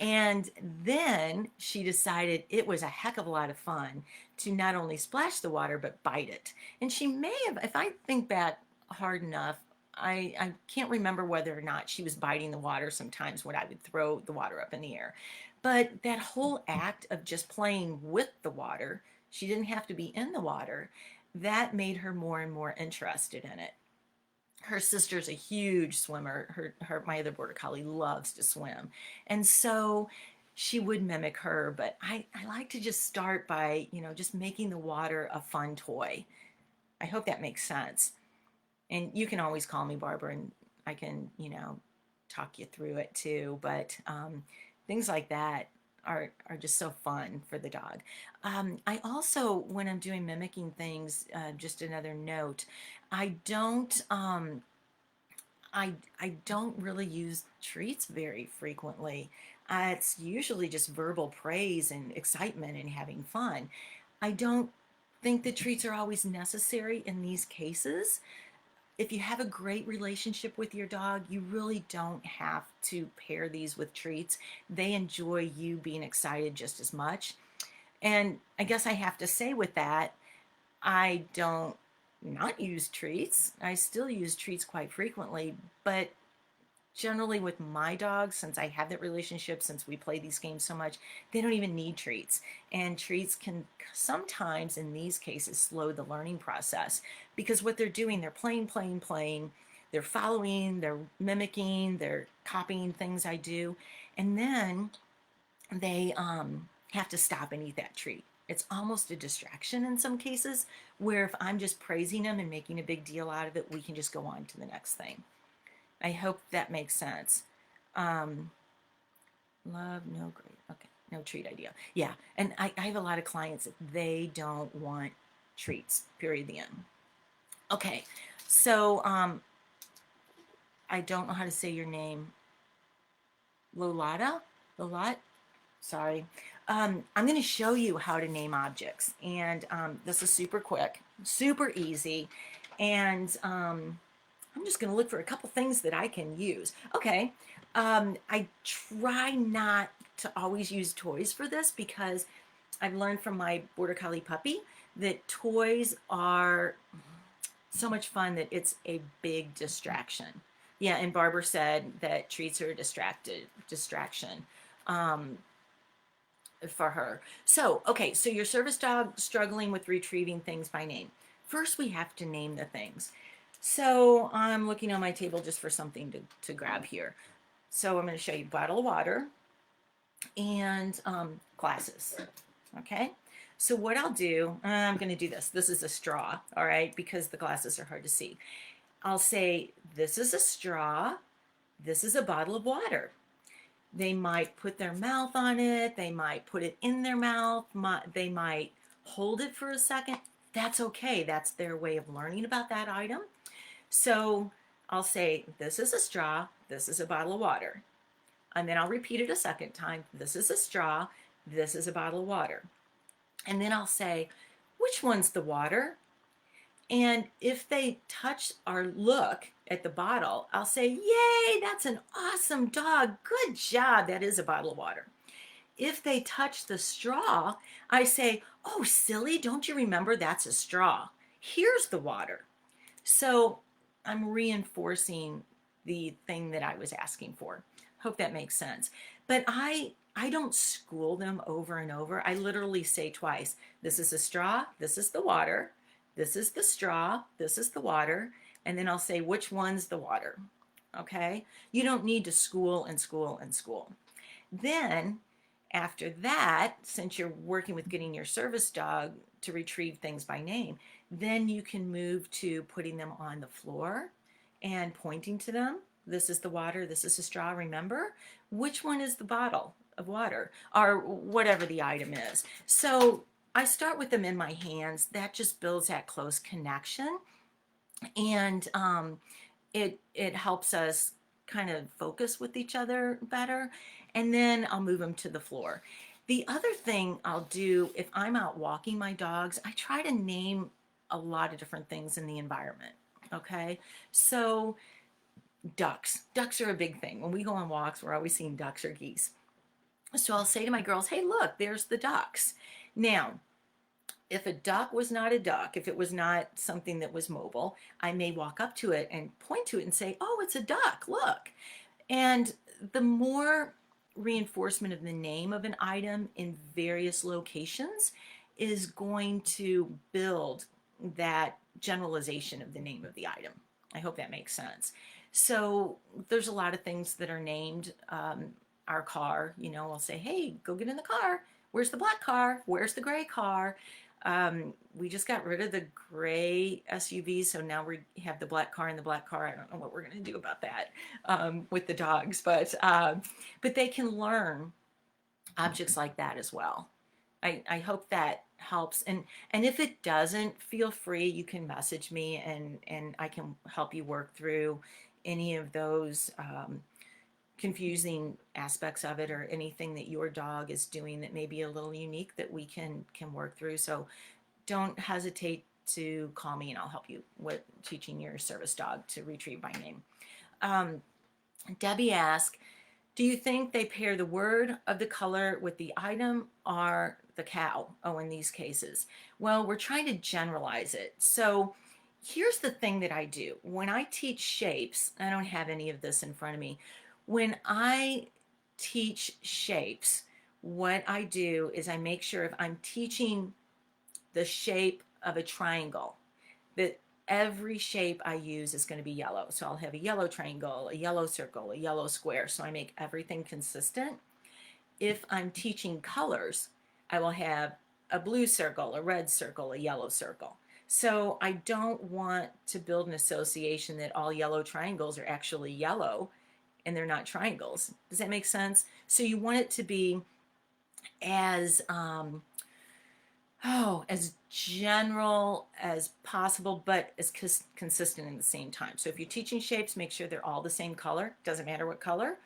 And then she decided it was a heck of a lot of fun to not only splash the water, but bite it. And she may have, if I think back hard enough, I can't remember whether or not she was biting the water sometimes when I would throw the water up in the air. But that whole act of just playing with the water, she didn't have to be in the water, that made her more and more interested in it. Her sister's a huge swimmer. My other border collie loves to swim. And so she would mimic her, but I like to just start by, just making the water a fun toy. I hope that makes sense. And you can always call me Barbara and I can, talk you through it too. But things like that are just so fun for the dog. I also, when I'm doing mimicking things, just another note, I don't I don't really use treats very frequently. It's usually just verbal praise and excitement and having fun. I don't think the treats are always necessary in these cases. If you have a great relationship with your dog, you really don't have to pair these with treats. They enjoy you being excited just as much. And I guess I have to say with that, I don't not use treats. I still use treats quite frequently, but generally with my dogs, since I have that relationship, since we play these games so much, they don't even need treats. And treats can sometimes, in these cases, slow the learning process because what they're doing, they're playing. They're following, they're mimicking, they're copying things I do. And then they have to stop and eat that treat. It's almost a distraction in some cases, where if I'm just praising them and making a big deal out of it, we can just go on to the next thing. I hope that makes sense. Um, Love, no, great. Okay, no treat idea. Yeah, and I have a lot of clients that they don't want treats, period, the end. Okay, so I don't know how to say your name. Lolata? Lolat? Sorry. I'm going to show you how to name objects. And this is super quick, super easy. And I'm just going to look for a couple things that I can use. Okay. I try not to always use toys for this because I've learned from my Border Collie puppy that toys are so much fun that it's a big distraction. Yeah, and Barbara said that treats are a distraction. Um, for her. So, okay, so your service dog struggling with retrieving things by name. First, we have to name the things. So I'm looking on my table just for something to grab here. So I'm going to show you bottle of water and glasses. Okay. So what I'll do, I'm going to do this. This is a straw, all right, because the glasses are hard to see. I'll say, this is a straw. This is a bottle of water. They might put their mouth on it. They might put it in their mouth. They might hold it for a second. That's okay. That's their way of learning about that item. So I'll say, this is a straw. This is a bottle of water. And then I'll repeat it a second time. This is a straw. This is a bottle of water. And then I'll say, which one's the water? And if they touch or look at the bottle, I'll say, yay, that's an awesome dog. Good job. That is a bottle of water. If they touch the straw, I say, oh, silly, don't you remember that's a straw? Here's the water. So I'm reinforcing the thing that I was asking for. Hope that makes sense. But I don't school them over and over. I literally say twice, this is a straw, this is the water. This is the straw, this is the water, and then I'll say which one's the water, okay? You don't need to school and school and school. Then, after that, since you're working with getting your service dog to retrieve things by name, then you can move to putting them on the floor and pointing to them. This is the water, this is the straw, remember? Which one is the bottle of water, or whatever the item is. So I start with them in my hands. That just builds that close connection, and it helps us kind of focus with each other better. And then I'll move them to the floor. The other thing I'll do if I'm out walking my dogs, I try to name a lot of different things in the environment. Okay, so Ducks. Ducks are a big thing. When we go on walks, we're always seeing ducks or geese. So I'll say to my girls, hey, look, there's the ducks. Now, if a duck was not a duck, if it was not something that was mobile, I may walk up to it and point to it and say, oh, it's a duck, look. And the more reinforcement of the name of an item in various locations is going to build that generalization of the name of the item. I hope that makes sense. So there's a lot of things that are named. Our car, I'll say, hey, go get in the car. Where's the black car? Where's the gray car? We just got rid of the gray SUV, so now we have the black car and the black car. I don't know what we're going to do about that with the dogs, but they can learn objects like that as well. I hope that helps. And if it doesn't, feel free. You can message me and I can help you work through any of those confusing aspects of it, or anything that your dog is doing that may be a little unique that we can work through. So don't hesitate to call me and I'll help you with teaching your service dog to retrieve by name. Debbie asked, do you think they pair the word of the color with the item or the cow? Oh, in these cases. Well, we're trying to generalize it. So here's the thing that I do. When I teach shapes, I don't have any of this in front of me. When I teach shapes, what I do is I make sure if I'm teaching the shape of a triangle, that every shape I use is going to be yellow. So I'll have a yellow triangle, a yellow circle, a yellow square. So I make everything consistent. If I'm teaching colors, I will have a blue circle, a red circle, a yellow circle. So I don't want to build an association that all yellow triangles are actually yellow and they're not triangles. Does that make sense? So you want it to be as as general as possible, but as consistent in the same time. So if you're teaching shapes, make sure they're all the same color. Doesn't matter what color.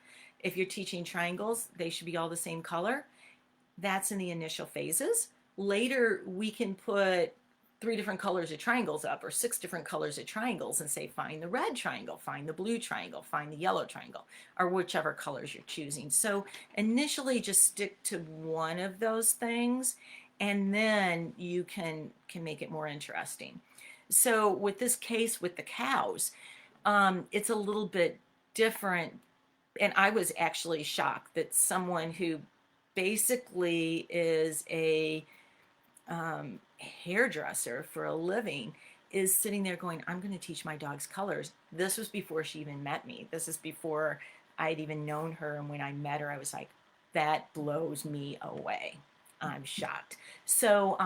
If you're teaching triangles, they should be all the same color. That's in the initial phases. Later, we can put 3 different colors of triangles up, or 6 different colors of triangles, and say, find the red triangle, find the blue triangle, find the yellow triangle, or whichever colors you're choosing. So initially, just stick to one of those things, and then you can make it more interesting. So with this case with the cows, it's a little bit different. And I was actually shocked that someone who basically is a hairdresser for a living is sitting there going, I'm going to teach my dogs colors. This was before she even met me. This is before I'd even known her. And when I met her, I was like, that blows me away. I'm shocked. So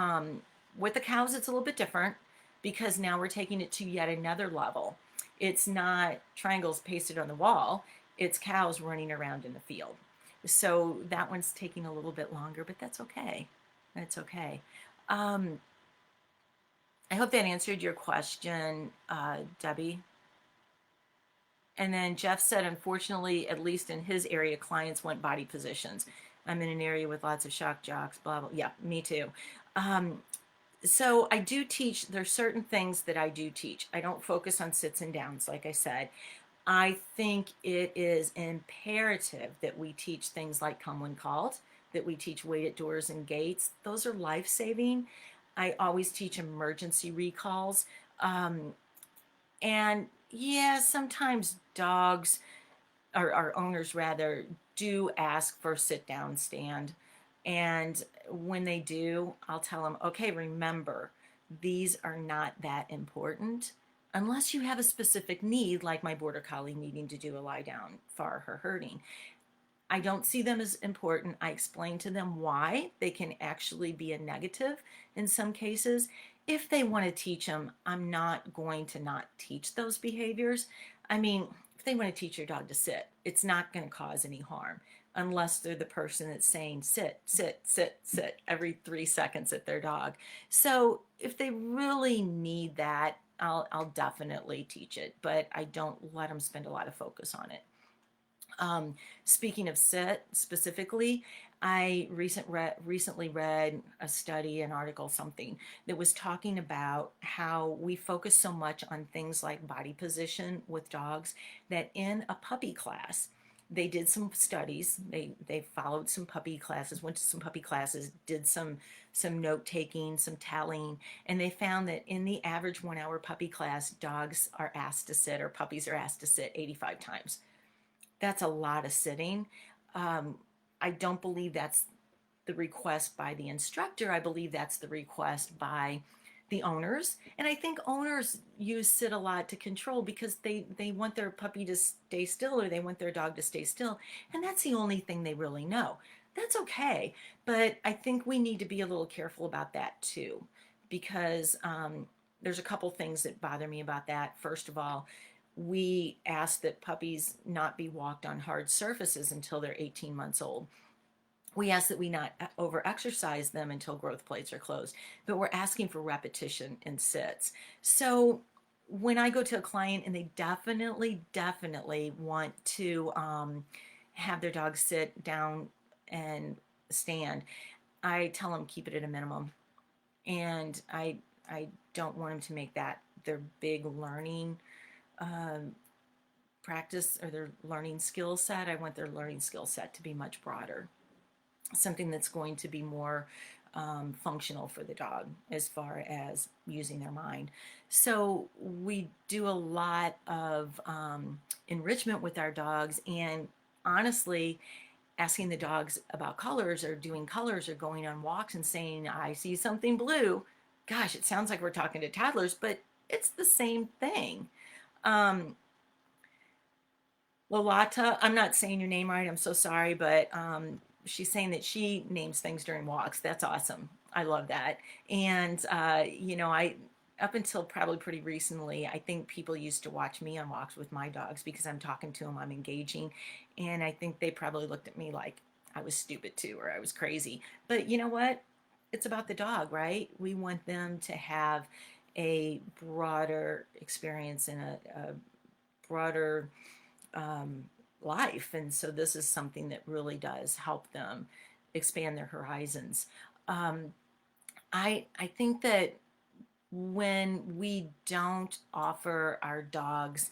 with the cows, it's a little bit different because now we're taking it to yet another level. It's not triangles pasted on the wall. It's cows running around in the field. So that one's taking a little bit longer, but that's okay. That's okay. I hope that answered your question, Debbie. And then Jeff said, unfortunately, at least in his area, clients want body positions. I'm in an area with lots of shock jocks, blah, blah. Yeah, me too. So I do teach, there's certain things that I do teach. I don't focus on sits and downs, like I said. I think it is imperative that we teach things like come when called, that we teach wait at doors and gates. Those are life-saving. I always teach emergency recalls. And yeah, sometimes dogs, or our owners rather, do ask for sit down stand. And when they do, I'll tell them, okay, remember, these are not that important unless you have a specific need, like my border collie needing to do a lie down for her herding. I don't see them as important. I explain to them why they can actually be a negative in some cases. If they want to teach them, I'm not going to not teach those behaviors. I mean, if they want to teach your dog to sit, it's not going to cause any harm unless they're the person that's saying sit, sit, sit, sit every 3 seconds at their dog. So if they really need that, I'll definitely teach it, but I don't let them spend a lot of focus on it. Speaking of sit specifically, I recently read a study, an article, something that was talking about how we focus so much on things like body position with dogs that in a puppy class, they did some studies. They followed some puppy classes, went to some puppy classes, did some note taking, some tallying, and they found that in the average 1 hour puppy class, dogs are asked to sit, or puppies are asked to sit 85 times. That's a lot of sitting. Um, I don't believe that's the request by the instructor. I believe that's the request by the owners. And I think owners use sit a lot to control because they want their puppy to stay still, or they want their dog to stay still. And that's the only thing they really know. That's okay. But I think we need to be a little careful about that too, because there's a couple things that bother me about that. First of all, we ask that puppies not be walked on hard surfaces until they're 18 months old. We ask that we not over exercise them until growth plates are closed, but we're asking for repetition in sits. So when I go to a client and they definitely want to have their dog sit down and stand, I tell them keep it at a minimum. And I don't want them to make that their big learning um, practice or their learning skill set. I want their learning skill set to be much broader, something that's going to be more functional for the dog as far as using their mind. So we do a lot of enrichment with our dogs, and honestly, asking the dogs about colors or doing colors or going on walks and saying, I see something blue. Gosh, it sounds like we're talking to toddlers, but it's the same thing. Um, Lolata, I'm not saying your name right. I'm so sorry, but she's saying that she names things during walks. That's awesome. I love that. And I up until probably pretty recently, I think people used to watch me on walks with my dogs because I'm talking to them, I'm engaging, and I think they probably looked at me like I was stupid too, or I was crazy. But you know what? It's about the dog, right? We want them to have a broader experience and a broader um, life. And so this is something that really does help them expand their horizons. Um, I think that when we don't offer our dogs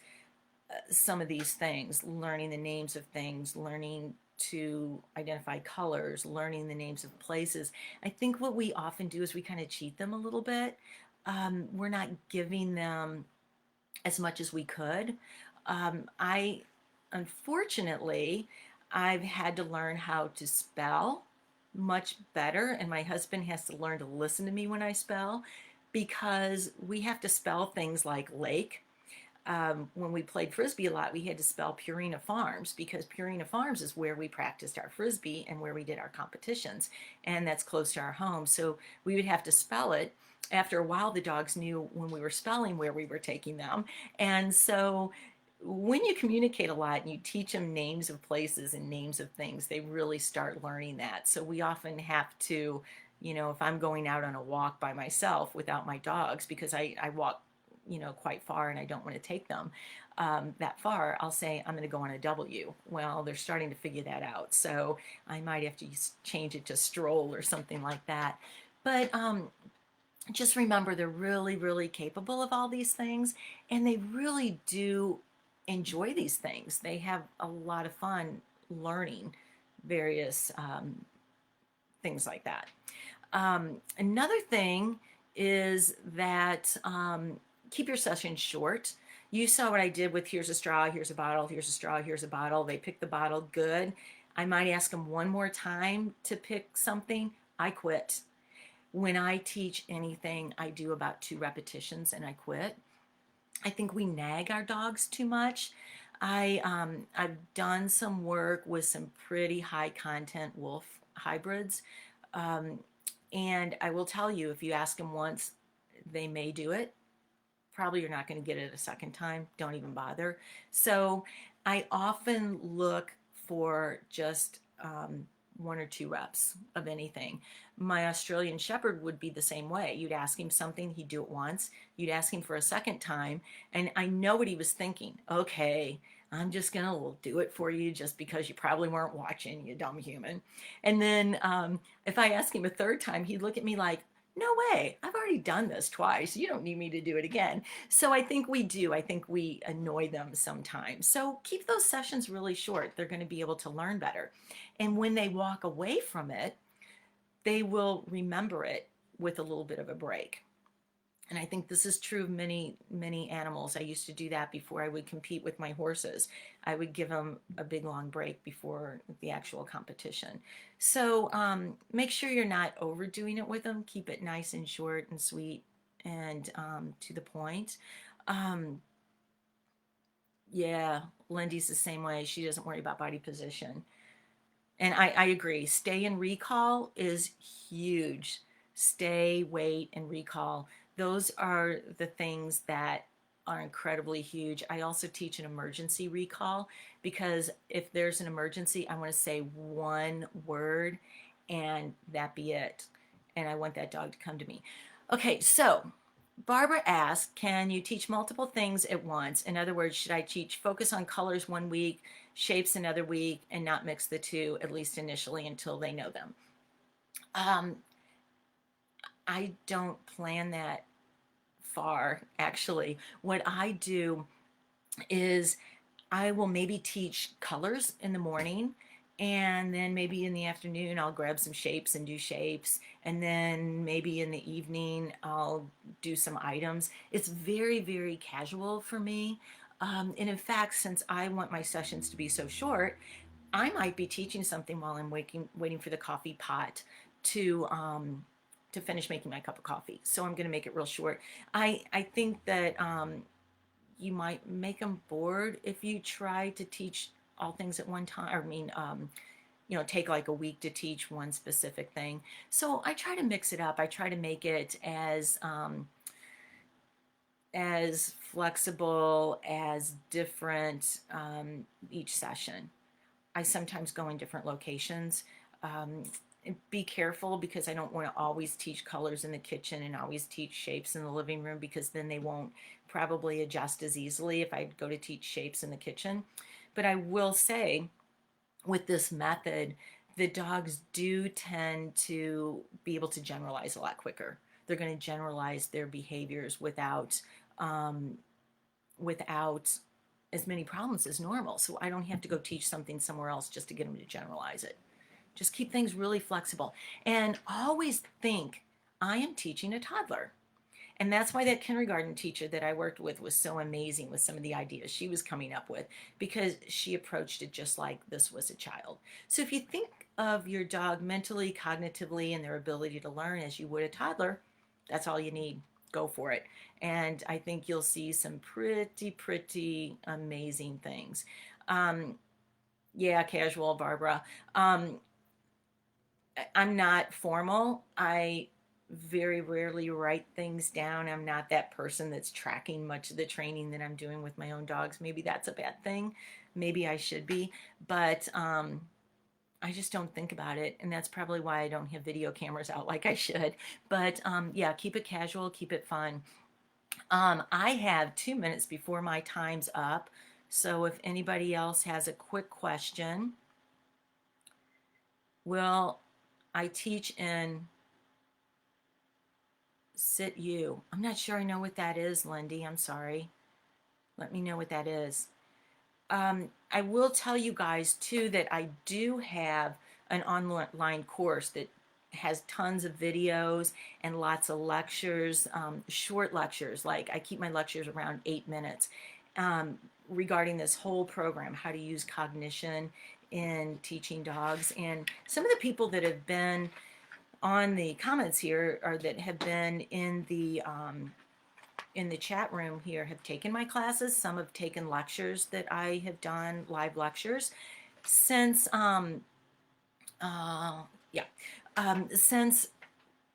some of these things, learning the names of things, learning to identify colors, learning the names of places, I think what we often do is we kind of cheat them a little bit. We're not giving them as much as we could. I Unfortunately, I've had to learn how to spell much better, and my husband has to learn to listen to me when I spell, because we have to spell things like lake. When we played frisbee a lot, we had to spell Purina Farms because Purina Farms is where we practiced our frisbee and where we did our competitions, and that's close to our home. So we would have to spell it. After a while, the dogs knew when we were spelling where we were taking them, and so when you communicate a lot and you teach them names of places and names of things, they really start learning that. So we often have to, if I'm going out on a walk by myself without my dogs, because I walk, quite far and I don't want to take them that far, I'll say, I'm going to go on a W. Well, they're starting to figure that out. So I might have to change it to stroll or something like that. But just remember, they're really capable of all these things, and they really do enjoy these things. They have a lot of fun learning various things like that. Another thing is that keep your sessions short. You saw what I did with here's a straw, here's a bottle, here's a straw, here's a bottle. They picked the bottle, good. I might ask them one more time to pick something. I quit. When I teach anything, I do about 2 repetitions and I quit. I think we nag our dogs too much. I've done some work with some pretty high content wolf hybrids, um, and I will tell you, if you ask them once, they may do it. Probably you're not going to get it a second time. Don't even bother. So I often look for just 1 or 2 reps of anything. My Australian Shepherd would be the same way. You'd ask him something, he'd do it once. You'd ask him for a second time, and I know what he was thinking. Okay, I'm just going to do it for you just because you probably weren't watching, you dumb human. And then if I ask him a third time, he'd look at me like, no way, I've already done this twice. You don't need me to do it again. So I think we do. I think we annoy them sometimes. So keep those sessions really short. They're going to be able to learn better. And when they walk away from it, they will remember it with a little bit of a break. And I think this is true of many, many animals. I used to do that before I would compete with my horses. I would give them a big long break before the actual competition. So make sure you're not overdoing it with them. Keep it nice and short and sweet and to the point. Um, yeah, Lindy's the same way. She doesn't worry about body position. And I agree. Stay and recall is huge. Stay, wait, and recall. Those are the things that are incredibly huge. I also teach an emergency recall because if there's an emergency, I want to say one word and that be it. And I want that dog to come to me. Okay, so Barbara asked, can you teach multiple things at once? In other words, should I teach focus on colors one week, shapes another week, and not mix the two, at least initially, until they know them? Um, I don't plan that far, actually. What I do is I will maybe teach colors in the morning, and then maybe in the afternoon I'll grab some shapes and do shapes, and then maybe in the evening I'll do some items. It's very, very casual for me. And in fact, since I want my sessions to be so short, I might be teaching something while I'm waiting for the coffee pot to um, to finish making my cup of coffee. So I'm going to make it real short. I think that you might make them bored if you try to teach all things at one time. I mean, take like a week to teach one specific thing. So I try to mix it up. I try to make it as flexible, as different each session. I sometimes go in different locations. Um, be careful because I don't want to always teach colors in the kitchen and always teach shapes in the living room because then they won't probably adjust as easily if I go to teach shapes in the kitchen. But I will say with this method, the dogs do tend to be able to generalize a lot quicker. They're going to generalize their behaviors um, without as many problems as normal. So I don't have to go teach something somewhere else just to get them to generalize it. Just keep things really flexible and always think I am teaching a toddler. And that's why that kindergarten teacher that I worked with was so amazing with some of the ideas she was coming up with because she approached it just like this was a child. So if you think of your dog mentally, cognitively, and their ability to learn as you would a toddler, that's all you need. Go for it. And I think you'll see some pretty, pretty amazing things. Um, yeah, casual, Barbara. I'm not formal. I very rarely write things down. I'm not that person that's tracking much of the training that I'm doing with my own dogs. Maybe that's a bad thing. Maybe I should be, but I just don't think about it, and that's probably why I don't have video cameras out like I should. But yeah, keep it casual, keep it fun. I have 2 minutes before my time's up, so if anybody else has a quick question, will I teach in Sit You? I'm not sure I know what that is, Lindy. I'm sorry. Let me know what that is. I will tell you guys too that I do have an online course that has tons of videos and lots of lectures, short lectures. Like I keep my lectures around 8 minutes regarding this whole program, how to use cognition in teaching dogs. And some of the people that have been on the comments here or that have been in the chat room here have taken my classes. Some have taken lectures that I have done, live lectures. Since yeah, since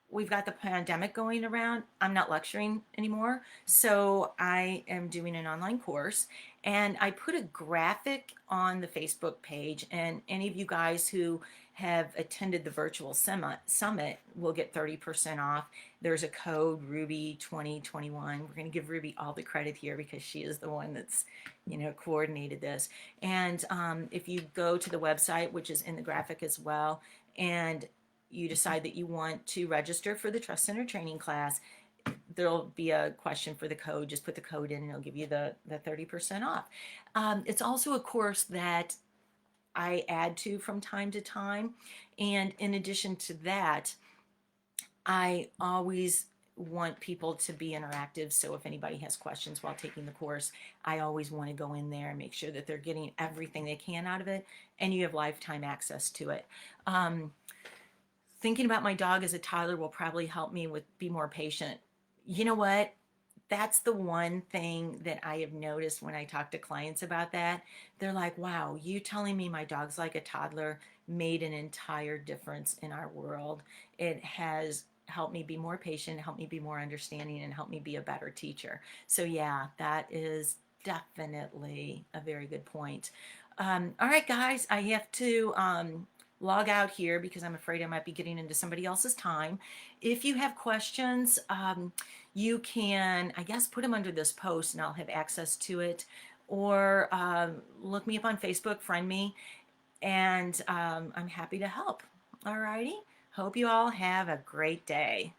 we've got the pandemic going around, I'm not lecturing anymore. So I am doing an online course, and I put a graphic on the Facebook page. And any of you guys who have attended the virtual summit will get 30% off. There's a code Ruby 2021. We're going to give Ruby all the credit here because she is the one that's, coordinated this. And if you go to the website, which is in the graphic as well, and you decide that you want to register for the Trust Center training class, there'll be a question for the code. Just put the code in and it'll give you the 30% off. It's also a course that I add to from time to time. And in addition to that, I always want people to be interactive. So if anybody has questions while taking the course, I always want to go in there and make sure that they're getting everything they can out of it, and you have lifetime access to it. Thinking about my dog as a toddler will probably help me with be more patient. You know what? That's the one thing that I have noticed when I talk to clients about that. They're like, wow, you telling me my dog's like a toddler made an entire difference in our world. It has helped me be more patient, helped me be more understanding, and helped me be a better teacher. So, yeah, that is definitely a very good point. All right, guys, I have to log out here because I'm afraid I might be getting into somebody else's time. If you have questions, you can, I guess, put them under this post and I'll have access to it. Or look me up on Facebook, friend me, and I'm happy to help. All righty. Hope you all have a great day.